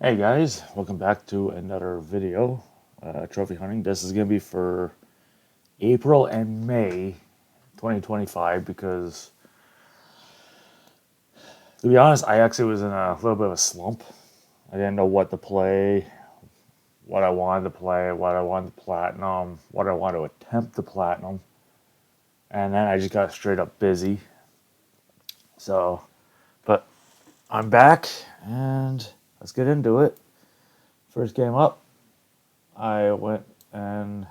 Hey guys, welcome back to another video, trophy hunting. This is going to be for April and May 2025 because, to be honest, I actually was in a little bit of a slump. I didn't know what to play, what I wanted to play, what I wanted to platinum, what I wanted to attempt to platinum, and then I just got straight up busy. So, but I'm back and let's get into it. First game up, I went and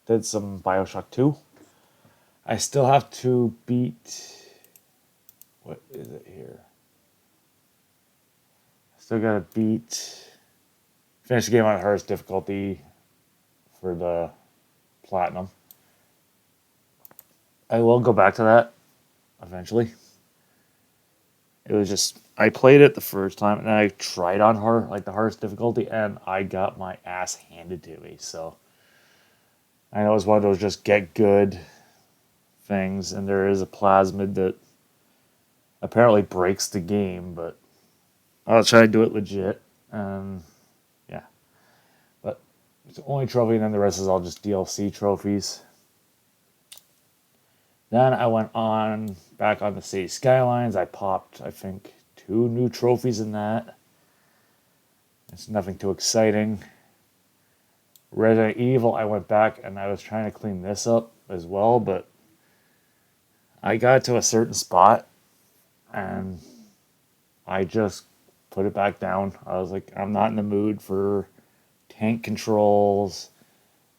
did some Bioshock 2. I still have to beat. What is it here? Still gotta finish the game on hardest difficulty for the platinum. I will go back to that eventually. It was just I played it the first time and then I tried on hard, like the hardest difficulty, and I got my ass handed to me. So I know it's one of those just get good things, and there is a plasmid that apparently breaks the game, but I'll try to do it legit. Yeah, but it's the only trophy, and then the rest is all just DLC trophies. Then I went on back on the City Skylines. I popped, I think, 2 new trophies in that. It's nothing too exciting. Resident Evil, I went back and I was trying to clean this up as well, but I got to a certain spot and I just put it back down. I was like, I'm not in the mood for tank controls,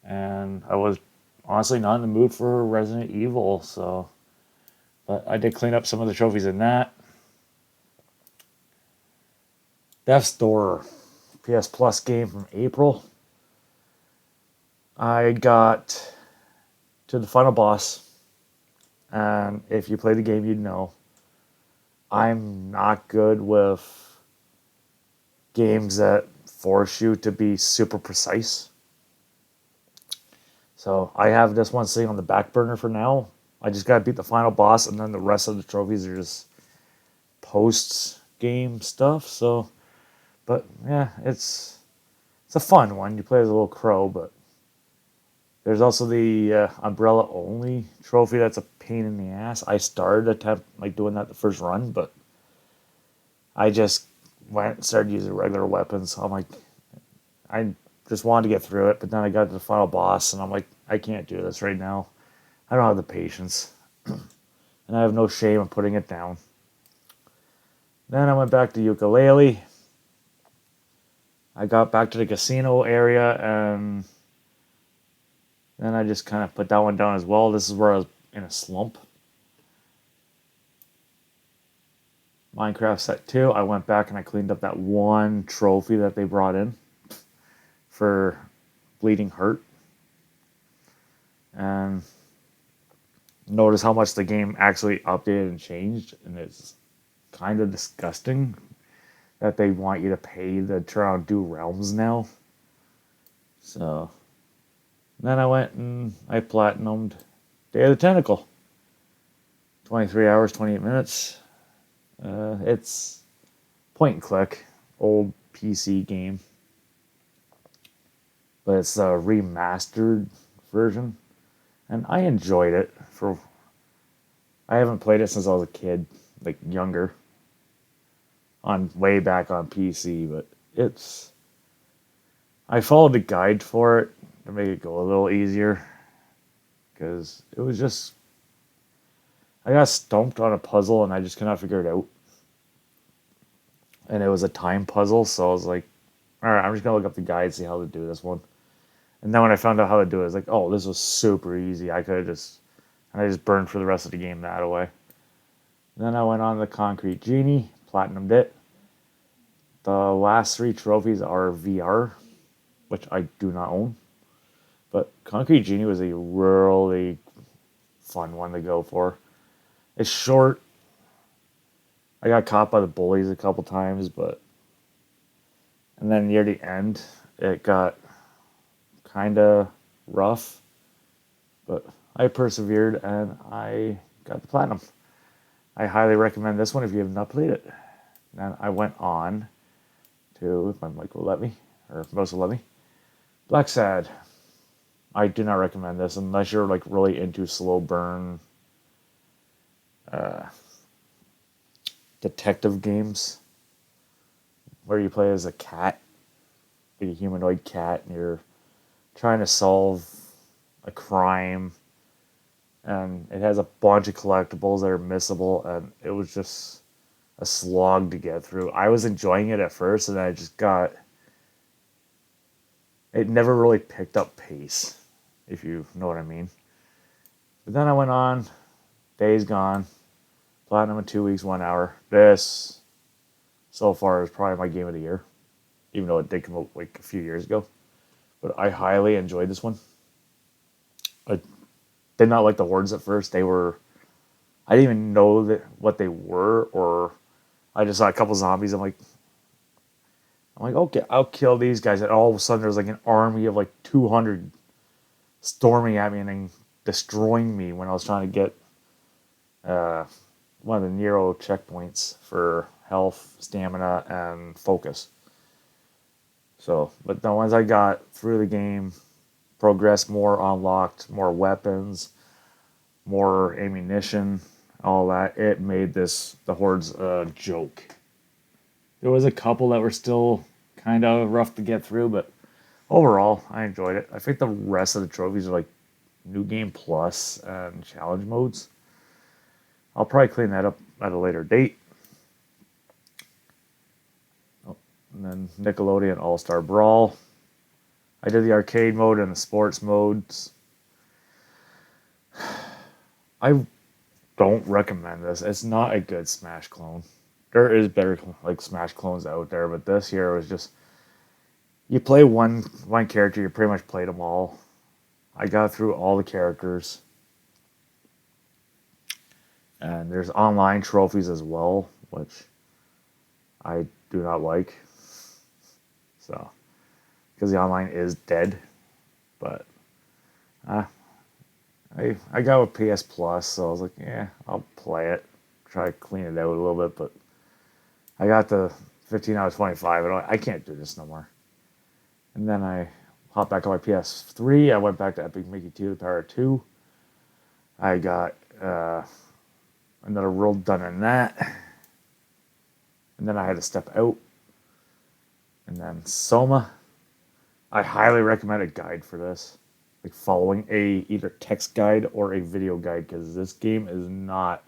and I was honestly not in the mood for Resident Evil, so. But I did clean up some of the trophies in that. Death's Door, PS Plus game from April. I got to the final boss, and if you play the game, you'd know. I'm not good with games that force you to be super precise. So I have this one sitting on the back burner for now. I just gotta beat the final boss, and then the rest of the trophies are just post game stuff. So, but yeah, it's a fun one. You play as a little crow, but there's also the umbrella only trophy. That's a pain in the ass. I started doing that the first run, but I just went and started using regular weapons. I'm like, I just wanted to get through it, but then I got to the final boss, and I'm like, I can't do this right now. I don't have the patience, and I have no shame in putting it down. Then I went back to Yooka-Laylee. I got back to the casino area, and then I just kind of put that one down as well. This is where I was in a slump. Minecraft Set 2, I went back and I cleaned up that one trophy that they brought in for Bleeding Heart. And notice how much the game actually updated and changed, and it's kind of disgusting that they want you to pay to turn on Do Realms now. So then I went and I platinumed Day of the Tentacle. 23 hours, 28 minutes. It's point and click, old PC game, but it's a remastered version, and I enjoyed it. I haven't played it since I was a kid, like younger, on way back on PC, but I followed the guide for it to make it go a little easier, because it was just I got stumped on a puzzle and I just could not figure it out. And it was a time puzzle, so I was like, all right, I'm just gonna look up the guide, see how to do this one. And then when I found out how to do it, I was like, oh, this was super easy. I just burned for the rest of the game that way. Then I went on the Concrete Genie, platinumed it. The last 3 trophies are VR, which I do not own. But Concrete Genie was a really fun one to go for. It's short. I got caught by the bullies a couple times, and then near the end, it got kind of rough, but I persevered and I got the platinum. I highly recommend this one if you have not played it. Then I went on too, if my mic will let me, or if mouse will let me. Black Sad. I do not recommend this unless you're like really into slow burn uh, detective games where you play as a cat, like a humanoid cat, and you're trying to solve a crime. And it has a bunch of collectibles that are missable, and it was just a slog to get through. I was enjoying it at first, and I just got. It never really picked up pace, if you know what I mean. But then I went on, Days Gone, Platinum in 2 weeks, 1 hour. This, so far, is probably my game of the year, even though it did come out like a few years ago. But I highly enjoyed this one. I did not like the hordes at first. They were. I didn't even know what they were, or I just saw a couple zombies. I'm like, okay, I'll kill these guys. And all of a sudden, there's like an army of like 200 storming at me and then destroying me when I was trying to get uh, one of the Nero checkpoints for health, stamina, and focus. So, but then once I got through the game, progressed more, unlocked more weapons, more ammunition, all that, it made the hordes a joke. There was a couple that were still kind of rough to get through, but overall, I enjoyed it. I think the rest of the trophies are like New Game Plus and challenge modes. I'll probably clean that up at a later date. Oh, and then Nickelodeon All-Star Brawl. I did the arcade mode and the sports modes. I don't recommend this. It's not a good Smash clone. There is better like Smash clones out there, but this here was just you play one character, you pretty much played them all. I got through all the characters. And there's online trophies as well, which I do not like. So, because the online is dead. But I got with PS Plus, so I was like, yeah, I'll play it. Try to clean it out a little bit, but I got the 15 out of 25, and I can't do this no more. And then I hopped back on my PS3. I went back to Epic Mickey 2, the Power 2. I got another world done in that. And then I had to step out. And then Soma. I highly recommend a guide for this. Like following a either text guide or a video guide, because this game is not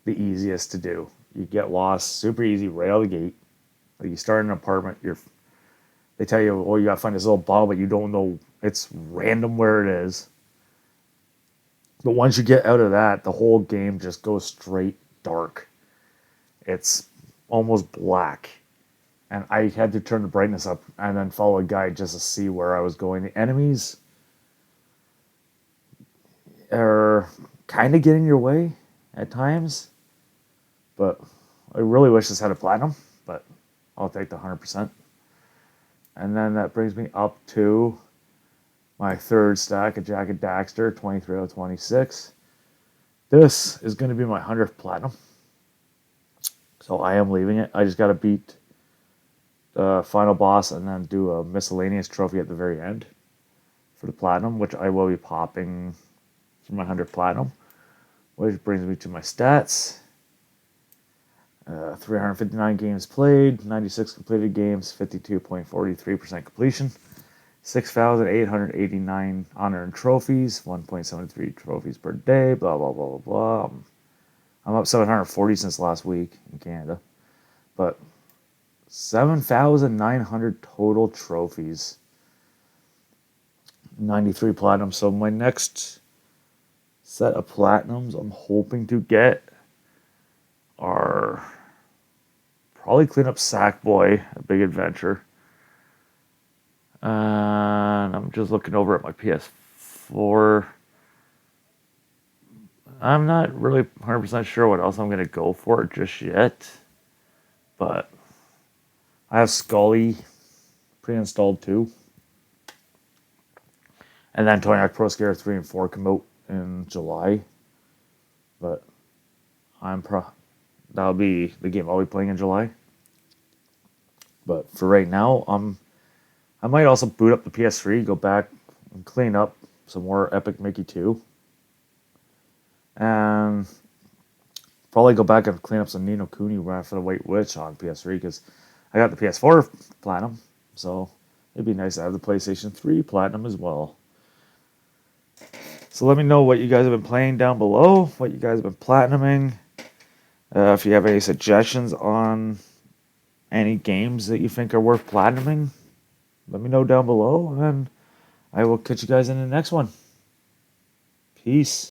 the easiest to do. You get lost super easy right out of the gate. Like you start in an apartment, they tell you, oh, you gotta find this little ball, but you don't know, it's random where it is. But once you get out of that, the whole game just goes straight dark. It's almost black. And I had to turn the brightness up and then follow a guide just to see where I was going. The enemies are kind of getting your way at times, but I really wish this had a platinum, but I'll take the 100%. And then that brings me up to my third stack of Jak and Daxter, 23 out of 26. This is going to be my 100th platinum. So I am leaving it. I just got to beat the final boss and then do a miscellaneous trophy at the very end for the platinum, which I will be popping for my 100th platinum. Which brings me to my stats. 359 games played, 96 completed games, 52.43% completion, 6,889 unearned trophies, 1.73 trophies per day, blah, blah, blah, blah, blah. I'm up 740 since last week in Canada. But 7,900 total trophies. 93 platinums. So my next set of platinums I'm hoping to get are probably clean up Sackboy, A Big Adventure. And I'm just looking over at my PS4. I'm not really 100% sure what else I'm going to go for just yet. But I have Scully pre-installed too. And then Tony Hawk Pro Skater 3 and 4 come out in July. But that'll be the game I'll be playing in July. But for right now, I might also boot up the PS3, go back and clean up some more Epic Mickey 2, and probably go back and clean up some Nino Kuni Wrath for the White Witch on PS3 because I got the PS4 Platinum, so it'd be nice to have the PlayStation 3 Platinum as well. So let me know what you guys have been playing down below, what you guys have been platinuming. If you have any suggestions on any games that you think are worth platinuming, let me know down below, and I will catch you guys in the next one. Peace.